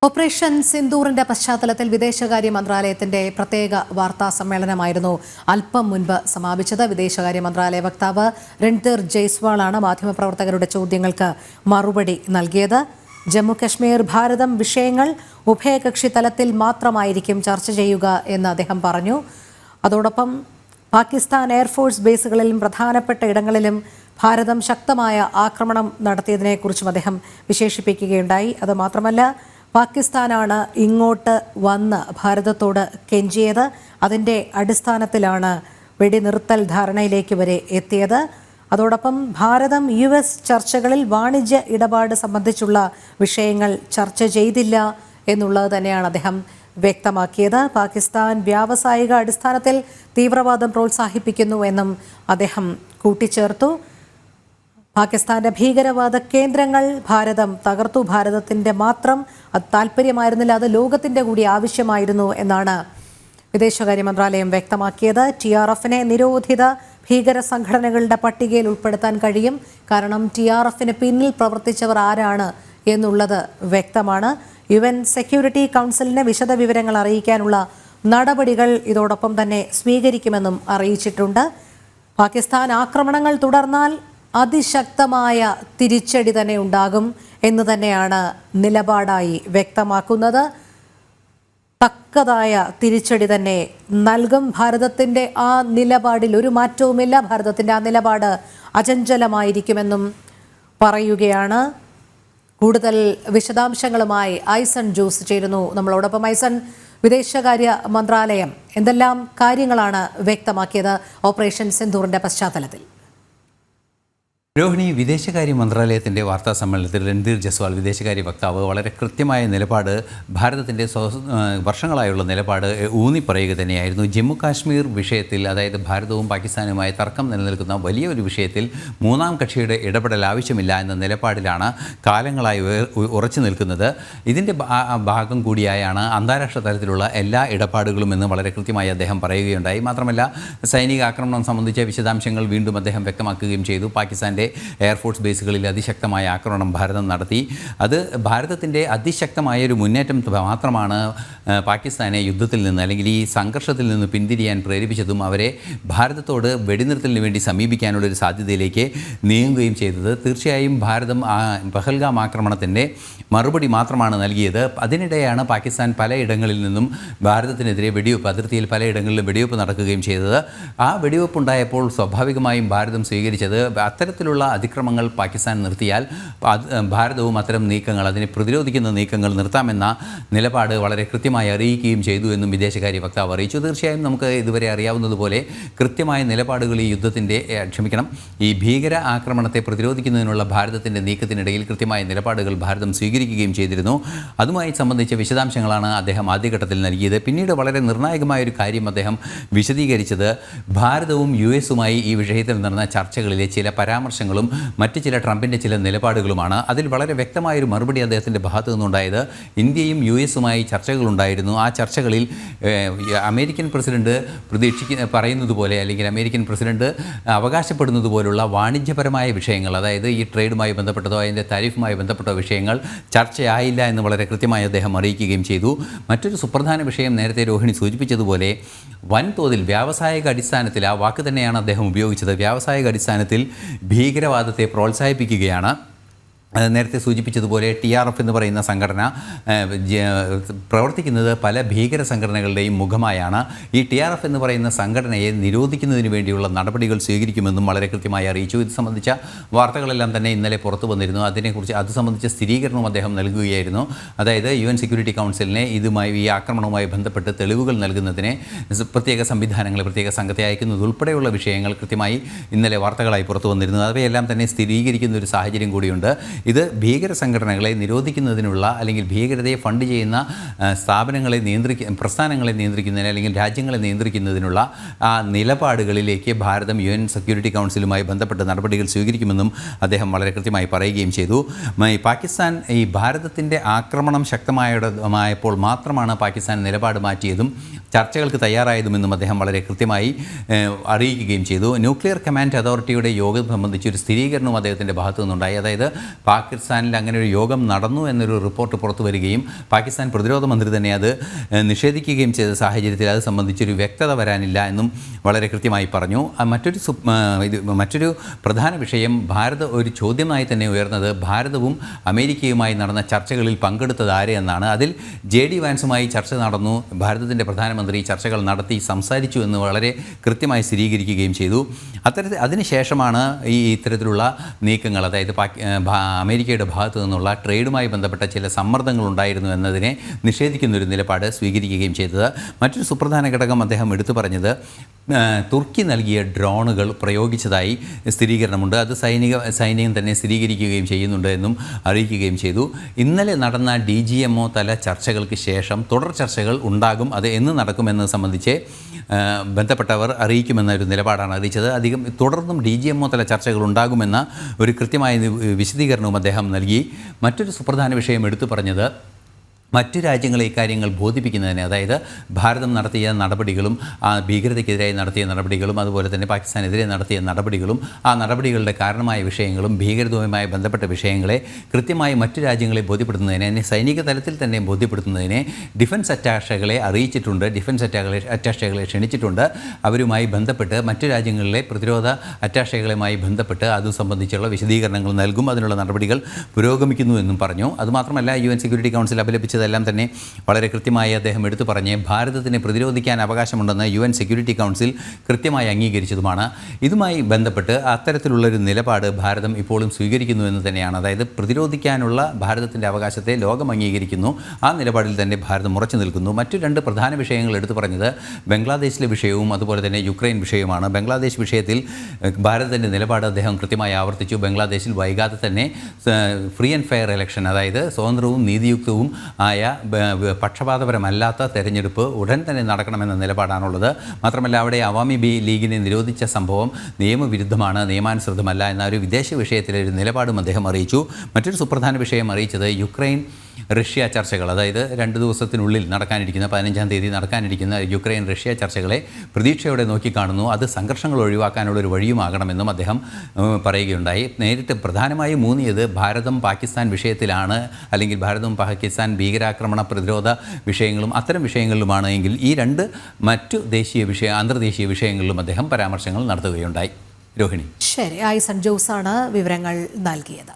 Operation സിന്ദൂറിന്റെ പശ്ചാത്തലത്തിൽ വിദേശകാര്യ മന്ത്രാലയത്തിന്റെ പ്രത്യേക വാർത്താ സമ്മേളനമായിരുന്നു അല്പം മുൻപ് സമാപിച്ചത്. വിദേശകാര്യ മന്ത്രാലയ വക്താവ് രൺധീർ ജയ്സ്വാളാണ് മാധ്യമപ്രവർത്തകരുടെ ചോദ്യങ്ങൾക്ക് മറുപടി നൽകിയത്. ജമ്മു-കശ്മീർ ഭാരതം വിഷയങ്ങൾ ഉഭയകക്ഷി തലത്തിൽ മാത്രമായിരിക്കും ചർച്ച ചെയ്യുക എന്ന് അദ്ദേഹം പറഞ്ഞു. അതോടൊപ്പം പാകിസ്ഥാൻ എയർഫോഴ്സ് ബേസുകളിലും പ്രധാനപ്പെട്ട ഇടങ്ങളിലും ഭാരതം ശക്തമായ ആക്രമണം നടത്തിയതിനെക്കുറിച്ചും അദ്ദേഹം വിശേഷിപ്പിക്കുകയുണ്ടായി. അതുമാത്രമല്ല, പാകിസ്ഥാനാണ് ഇങ്ങോട്ട് വന്ന് ഭാരതത്തോട് കെഞ്ചിയത്. അതിൻ്റെ അടിസ്ഥാനത്തിലാണ് വെടിനിർത്തൽ ധാരണയിലേക്ക് വരെ എത്തിയത്. അതോടൊപ്പം ഭാരതം US ചർച്ചകളിൽ വാണിജ്യ ഇടപാട് സംബന്ധിച്ചുള്ള വിഷയങ്ങൾ ചർച്ച ചെയ്തില്ല എന്നുള്ളത് തന്നെയാണ് അദ്ദേഹം വ്യക്തമാക്കിയത്. പാകിസ്ഥാൻ വ്യാവസായിക അടിസ്ഥാനത്തിൽ തീവ്രവാദം പ്രോത്സാഹിപ്പിക്കുന്നു എന്നും അദ്ദേഹം കൂട്ടിച്ചേർത്തു. പാകിസ്ഥാന്റെ ഭീകരവാദ കേന്ദ്രങ്ങൾ ഭാരതം തകർത്തു. ഭാരതത്തിൻ്റെ മാത്രം അത് താല്പര്യമായിരുന്നില്ല, അത് ലോകത്തിൻ്റെ കൂടി ആവശ്യമായിരുന്നു എന്നാണ് വിദേശകാര്യ മന്ത്രാലയം വ്യക്തമാക്കിയത്. TRFനെ നിരോധിത ഭീകര സംഘടനകളുടെ പട്ടികയിൽ ഉൾപ്പെടുത്താൻ കഴിയും. കാരണം TRFന് പിന്നിൽ പ്രവർത്തിച്ചവർ ആരാണ് എന്നുള്ളത് വ്യക്തമാണ്. UN സെക്യൂരിറ്റി കൗൺസിലിനെ വിശദ വിവരങ്ങൾ അറിയിക്കാനുള്ള നടപടികൾ ഇതോടൊപ്പം തന്നെ സ്വീകരിക്കുമെന്നും അറിയിച്ചിട്ടുണ്ട്. പാകിസ്ഥാൻ ആക്രമണങ്ങൾ തുടർന്നാൽ അതിശക്തമായ തിരിച്ചടി തന്നെ ഉണ്ടാകും എന്ന് തന്നെയാണ് നിലപാടായി വ്യക്തമാക്കുന്നത്. തക്കതായ തിരിച്ചടി തന്നെ നൽകും. ഭാരതത്തിൻ്റെ ആ നിലപാടിൽ ഒരു മാറ്റവുമില്ല. ഭാരതത്തിൻ്റെ ആ നിലപാട് അചഞ്ചലമായിരിക്കുമെന്നും പറയുകയാണ്. കൂടുതൽ വിശദാംശങ്ങളുമായി ഐസൺ ജോസ് ചേരുന്നു നമ്മളോടൊപ്പം. ഐസൺ, വിദേശകാര്യ മന്ത്രാലയം എന്തെല്ലാം കാര്യങ്ങളാണ് വ്യക്തമാക്കിയത് ഓപ്പറേഷൻ സിന്ദൂറിന്റെ പശ്ചാത്തലത്തിൽ? രോഹിണി, വിദേശകാര്യ മന്ത്രാലയത്തിൻ്റെ വാർത്താ സമ്മേളനത്തിൽ രൺധീർ ജയ്സ്വാൾ വിദേശകാര്യ വക്താവ് വളരെ കൃത്യമായ നിലപാട്, ഭാരതത്തിൻ്റെ വർഷങ്ങളായുള്ള നിലപാട് ഊന്നിപ്പറയുക തന്നെയായിരുന്നു. ജമ്മു കാശ്മീർ വിഷയത്തിൽ, അതായത് ഭാരതവും പാകിസ്ഥാനുമായി തർക്കം നിലനിൽക്കുന്ന വലിയൊരു വിഷയത്തിൽ മൂന്നാം കക്ഷിയുടെ ഇടപെടൽ ആവശ്യമില്ല എന്ന നിലപാടിലാണ് കാലങ്ങളായി ഉറച്ചു നിൽക്കുന്നത്. ഇതിൻ്റെ ഭാഗം കൂടിയായാണ് അന്താരാഷ്ട്ര തലത്തിലുള്ള എല്ലാ ഇടപാടുകളും എന്ന് വളരെ കൃത്യമായി അദ്ദേഹം പറയുകയുണ്ടായി. മാത്രമല്ല, സൈനിക ആക്രമണം സംബന്ധിച്ച വിശദാംശങ്ങൾ വീണ്ടും അദ്ദേഹം വ്യക്തമാക്കുകയും ചെയ്തു. പാകിസ്ഥാൻ്റെ എയർഫോഴ്സ് ബേസുകളിൽ അതിശക്തമായ ആക്രമണം ഭാരതം നടത്തി. അത് ഭാരതത്തിൻ്റെ അതിശക്തമായൊരു മുന്നേറ്റം മാത്രമാണ് പാകിസ്ഥാനെ യുദ്ധത്തിൽ നിന്ന്, അല്ലെങ്കിൽ ഈ സംഘർഷത്തിൽ നിന്ന് പിന്തിരിയാൻ പ്രേരിപ്പിച്ചതും അവരെ ഭാരതത്തോട് വെടിനിർത്തലിന് വേണ്ടി സമീപിക്കാനുള്ളൊരു സാധ്യതയിലേക്ക് നീങ്ങുകയും ചെയ്തത്. തീർച്ചയായും ഭാരതം പഹൽഗാം ആക്രമണത്തിൻ്റെ മറുപടി മാത്രമാണ് നൽകിയത്. അതിനിടെയാണ് പാകിസ്ഥാൻ പലയിടങ്ങളിൽ നിന്നും ഭാരതത്തിനെതിരെ വെടിവെപ്പ്, അതിർത്തിയിൽ പലയിടങ്ങളിലും വെടിവെപ്പ് നടക്കുകയും ചെയ്തത്. ആ വെടിവെപ്പുണ്ടായപ്പോൾ സ്വാഭാവികമായും ഭാരതം സ്വീകരിച്ചത്, അത്തരത്തിലുള്ള അതിക്രമങ്ങൾ പാകിസ്ഥാൻ നിർത്തിയാൽ ഭാരതവും അത്തരം നീക്കങ്ങൾ, അതിനെ പ്രതിരോധിക്കുന്ന നീക്കങ്ങൾ നിർത്താമെന്ന നിലപാട് വളരെ കൃത്യമായി അറിയിക്കുകയും ചെയ്തു എന്നും വിദേശകാര്യ വക്താവ് അറിയിച്ചു. തീർച്ചയായും നമുക്ക് ഇതുവരെ അറിയാവുന്നതുപോലെ കൃത്യമായ നിലപാടുകൾ ഈ യുദ്ധത്തിൻ്റെ ഈ ഭീകര ആക്രമണത്തെ പ്രതിരോധിക്കുന്നതിനുള്ള ഭാരതത്തിൻ്റെ നീക്കത്തിനിടയിൽ കൃത്യമായ നിലപാടുകൾ ഭാരതം സ്വീകരിക്കുകയും ചെയ്തിരുന്നു. അതുമായി സംബന്ധിച്ച വിശദാംശങ്ങളാണ് അദ്ദേഹം ആദ്യഘട്ടത്തിൽ നൽകിയത്. പിന്നീട് വളരെ നിർണായകമായൊരു കാര്യം അദ്ദേഹം വിശദീകരിച്ചത്, ഭാരതവും US-ഉമായി ഈ വിഷയത്തിൽ നടന്ന ചർച്ചകളിലെ ചില പരാമർശങ്ങളും മറ്റ് ചില ട്രംപിൻ്റെ ചില നിലപാടുകളുമാണ്. അതിൽ വളരെ വ്യക്തമായൊരു മറുപടി അദ്ദേഹത്തിൻ്റെ ഭാഗത്തു നിന്നുണ്ടായത്, ഇന്ത്യയും US-ഉമായി ചർച്ചകളുണ്ടായിരുന്നു. ആ ചർച്ചകളിൽ അമേരിക്കൻ പ്രസിഡന്റ് പറയുന്നത് പോലെ, അല്ലെങ്കിൽ അമേരിക്കൻ പ്രസിഡന്റ് അവകാശപ്പെടുന്നത് പോലുള്ള വാണിജ്യപരമായ വിഷയങ്ങൾ, അതായത് ഈ ട്രേഡുമായി ബന്ധപ്പെട്ടതോ അതിൻ്റെ താരിഫുമായി ബന്ധപ്പെട്ട വിഷയങ്ങൾ ചർച്ചയായില്ല എന്ന് വളരെ കൃത്യമായി അദ്ദേഹം അറിയിക്കുകയും ചെയ്തു. മറ്റൊരു സുപ്രധാന വിഷയം, നേരത്തെ രോഹിണി സൂചിപ്പിച്ചതുപോലെ, വൻതോതിൽ വ്യാവസായിക അടിസ്ഥാനത്തിൽ, ആ വാക്ക് തന്നെയാണ് അദ്ദേഹം ഉപയോഗിച്ചത്, വ്യാവസായിക അടിസ്ഥാനത്തിൽ ഭീകരവാദത്തെ പ്രോത്സാഹിപ്പിക്കുകയാണ്. നേരത്തെ സൂചിപ്പിച്ചതുപോലെ TRF എന്ന് പറയുന്ന സംഘടന പ്രവർത്തിക്കുന്നത് പല ഭീകര സംഘടനകളുടെയും മുഖമായാണ്. ഈ TRF എന്ന് പറയുന്ന സംഘടനയെ നിരോധിക്കുന്നതിന് വേണ്ടിയുള്ള നടപടികൾ സ്വീകരിക്കുമെന്നും വളരെ കൃത്യമായി അറിയിച്ചു. ഇത് സംബന്ധിച്ച വാർത്തകളെല്ലാം തന്നെ ഇന്നലെ പുറത്തു വന്നിരുന്നു. അത് സംബന്ധിച്ച സ്ഥിരീകരണവും അദ്ദേഹം നൽകുകയായിരുന്നു. അതായത് UN സെക്യൂരിറ്റി കൗൺസിലിനെ ഈ ആക്രമണവുമായി ബന്ധപ്പെട്ട് തെളിവുകൾ നൽകുന്നതിന് പ്രത്യേക സംവിധാനങ്ങൾ, പ്രത്യേക സംഘത്തെ അയക്കുന്നത് ഉൾപ്പെടെയുള്ള വിഷയങ്ങൾ കൃത്യമായി ഇന്നലെ വാർത്തകളായി പുറത്തു വന്നിരുന്നു. അവയെല്ലാം തന്നെ സ്ഥിരീകരിക്കുന്ന ഒരു സാഹചര്യം കൂടിയുണ്ട്. ഇത് ഭീകര സംഘടനകളെ നിരോധിക്കുന്നതിനുള്ള, അല്ലെങ്കിൽ ഭീകരതയെ ഫണ്ട് ചെയ്യുന്ന പ്രസ്ഥാനങ്ങളെ നിയന്ത്രിക്കുന്നതിന്, അല്ലെങ്കിൽ രാജ്യങ്ങളെ നിയന്ത്രിക്കുന്നതിനുള്ള ആ നിലപാടുകളിലേക്ക് ഭാരതം UN സെക്യൂരിറ്റി കൗൺസിലുമായി ബന്ധപ്പെട്ട് നടപടികൾ സ്വീകരിക്കുമെന്നും അദ്ദേഹം വളരെ കൃത്യമായി പറയുകയും ചെയ്തു. പാകിസ്ഥാൻ ഈ ഭാരതത്തിൻ്റെ ആക്രമണം ശക്തമായപ്പോൾ മാത്രമാണ് പാകിസ്ഥാൻ നിലപാട് മാറ്റിയതും ചർച്ചകൾക്ക് തയ്യാറായതുമെന്നും അദ്ദേഹം വളരെ കൃത്യമായി അറിയിക്കുകയും ചെയ്തു. ന്യൂക്ലിയർ കമാൻഡ് അതോറിറ്റിയുടെ യോഗം സംബന്ധിച്ചൊരു സ്ഥിരീകരണവും അദ്ദേഹത്തിൻ്റെ ഭാഗത്തു നിന്നുണ്ടായി. അതായത് പാകിസ്ഥാനിൽ അങ്ങനെ ഒരു യോഗം നടന്നു എന്നൊരു റിപ്പോർട്ട് പുറത്തു വരികയും പാകിസ്ഥാൻ പ്രതിരോധ മന്ത്രി തന്നെ അത് നിഷേധിക്കുകയും ചെയ്ത സാഹചര്യത്തിൽ അത് സംബന്ധിച്ചൊരു വ്യക്തത വരാനില്ല എന്നും വളരെ കൃത്യമായി പറഞ്ഞു. മറ്റൊരു പ്രധാന വിഷയം ഒരു ചോദ്യമായി തന്നെ ഉയർന്നത് ഭാരതവും അമേരിക്കയുമായി നടന്ന ചർച്ചകളിൽ പങ്കെടുത്തത് ആര് എന്നാണ്. അതിൽ JD വാൻസുമായി ചർച്ച നടന്നു, ഭാരതത്തിൻ്റെ പ്രധാനമന്ത്രി ചർച്ചകൾ നടത്തി സംസാരിച്ചു എന്ന് വളരെ കൃത്യമായി സ്ഥിരീകരിക്കുകയും ചെയ്തു. അതിനുശേഷമാണ് ഇത്തരത്തിലുള്ള നീക്കങ്ങൾ, അതായത് അമേരിക്കയുടെ ഭാഗത്തു നിന്നുള്ള ട്രേഡുമായി ബന്ധപ്പെട്ട ചില സമ്മർദ്ദങ്ങൾ ഉണ്ടായിരുന്നു എന്നതിനെ നിഷേധിക്കുന്നൊരു നിലപാട് സ്വീകരിക്കുകയും ചെയ്തത്. മറ്റൊരു സുപ്രധാന ഘടകം അദ്ദേഹം എടുത്തു പറഞ്ഞത് തുർക്കി നൽകിയ ഡ്രോണുകൾ പ്രയോഗിച്ചതായി സ്ഥിരീകരണമുണ്ട്. അത് സൈനികം തന്നെ സ്ഥിരീകരിക്കുകയും ചെയ്യുന്നുണ്ട് എന്നും അറിയിക്കുകയും ചെയ്തു. ഇന്നലെ നടന്ന DGMO തല ചർച്ചകൾക്ക് ശേഷം തുടർ ചർച്ചകൾ ഉണ്ടാകും. അത് എന്ന് നടക്കുമെന്നത് സംബന്ധിച്ച് ബന്ധപ്പെട്ടവർ അറിയിക്കുമെന്നൊരു നിലപാടാണ് അറിയിച്ചത്. തുടർന്നും DGMO തല ചർച്ചകൾ ഉണ്ടാകുമെന്ന ഒരു കൃത്യമായ വിശദീകരണവും അദ്ദേഹം നൽകി. മറ്റൊരു സുപ്രധാന വിഷയം എടുത്തു പറഞ്ഞത് മറ്റു രാജ്യങ്ങളെ ഇക്കാര്യങ്ങൾ ബോധിപ്പിക്കുന്നതിന്, അതായത് ഭാരതം നടത്തിയ നടപടികളും ആ ഭീകരതയ്ക്കെതിരായി നടത്തിയ നടപടികളും അതുപോലെ തന്നെ പാകിസ്ഥാനെതിരെ നടത്തിയ നടപടികളും ആ നടപടികളുടെ കാരണമായ വിഷയങ്ങളും ഭീകരതയുമായി ബന്ധപ്പെട്ട വിഷയങ്ങളെ കൃത്യമായി മറ്റു രാജ്യങ്ങളെ ബോധ്യപ്പെടുത്തുന്നതിനെ, സൈനിക തലത്തിൽ തന്നെ ബോധ്യപ്പെടുത്തുന്നതിനെ ഡിഫൻസ് അറ്റാഷകളെ അറിയിച്ചിട്ടുണ്ട്, ഡിഫൻസ് അറ്റാഷകളെ ക്ഷണിച്ചിട്ടുണ്ട്. അവരുമായി ബന്ധപ്പെട്ട് മറ്റു രാജ്യങ്ങളിലെ പ്രതിരോധ അറ്റാഷകളുമായി ബന്ധപ്പെട്ട് അത് സംബന്ധിച്ചുള്ള വിശദീകരണങ്ങൾ നൽകും. അതിനുള്ള നടപടികൾ പുരോഗമിക്കുന്നു എന്നും പറഞ്ഞു. അതുമാത്രമല്ല, UN സെക്യൂരിറ്റി കൗൺസിൽ അപലപിച്ചതെല്ലാം തന്നെ വളരെ കൃത്യമായി അദ്ദേഹം എടുത്തു പറഞ്ഞ് ഭാരതത്തിന് പ്രതിരോധിക്കാൻ അവകാശമുണ്ടെന്ന് UN സെക്യൂരിറ്റി കൗൺസിൽ കൃത്യമായി അംഗീകരിച്ചതുമാണ്. ഇതുമായി ബന്ധപ്പെട്ട് അത്തരത്തിലുള്ളൊരു നിലപാട് ഭാരതം ഇപ്പോഴും സ്വീകരിക്കുന്നു എന്ന് തന്നെയാണ്. അതായത് പ്രതിരോധിക്കാനുള്ള ഭാരതത്തിൻ്റെ അവകാശത്തെ ലോകം അംഗീകരിക്കുന്നു. ആ നിലപാടിൽ തന്നെ ഭാരതം ഉറച്ചു നിൽക്കുന്നു. മറ്റു രണ്ട് പ്രധാന വിഷയങ്ങൾ എടുത്തു പറഞ്ഞത് ബംഗ്ലാദേശിലെ വിഷയവും അതുപോലെ തന്നെ യുക്രൈൻ വിഷയവുമാണ്. ബംഗ്ലാദേശ് വിഷയത്തിൽ ഭാരതത്തിൻ്റെ നിലപാട് അദ്ദേഹം കൃത്യമായി ആവർത്തിച്ചു. ബംഗ്ലാദേശിൽ വൈകാതെ തന്നെ ഫ്രീ ആൻഡ് ഫെയർ ഇലക്ഷൻ, അതായത് സ്വതന്ത്രവും നീതിയുക്തവും ആയ പക്ഷപാതപരമല്ലാത്ത തെരഞ്ഞെടുപ്പ് ഉടൻ തന്നെ നടക്കണമെന്ന നിലപാടാണുള്ളത്. മാത്രമല്ല, അവിടെ അവാമി ലീഗിനെ നിരോധിച്ച സംഭവം നിയമവിരുദ്ധമാണ്, നിയമാനുസൃതമല്ല എന്ന ഒരു വിദേശ വിഷയത്തിലെ ഒരു നിലപാടും അദ്ദേഹം അറിയിച്ചു. മറ്റൊരു സുപ്രധാന വിഷയം അറിയിച്ചത് യുക്രൈൻ റഷ്യ ചർച്ചകൾ, അതായത് 2 ദിവസത്തിനുള്ളിൽ നടക്കാനിരിക്കുന്ന 15-ാം തീയതി നടക്കാനിരിക്കുന്ന യുക്രൈൻ റഷ്യ ചർച്ചകളെ പ്രതീക്ഷയോടെ നോക്കിക്കാണുന്നു. അത് സംഘർഷങ്ങൾ ഒഴിവാക്കാനുള്ളൊരു വഴിയുമാകണമെന്നും അദ്ദേഹം പറയുകയുണ്ടായി. നേരിട്ട് പ്രധാനമായും ഊന്നിയത് ഭാരതം പാകിസ്ഥാൻ വിഷയത്തിലാണ്, അല്ലെങ്കിൽ ഭാരതവും പാകിസ്ഥാൻ ഭീകരാക്രമണ പ്രതിരോധ വിഷയങ്ങളും അത്തരം വിഷയങ്ങളിലുമാണ് എങ്കിൽ ഈ രണ്ട് മറ്റു അന്തർദേശീയ വിഷയങ്ങളിലും അദ്ദേഹം പരാമർശങ്ങൾ നടത്തുകയുണ്ടായി. രോഹിണി. ശരി, ഐസൺ ജോസാണ് വിവരങ്ങൾ നൽകിയത്.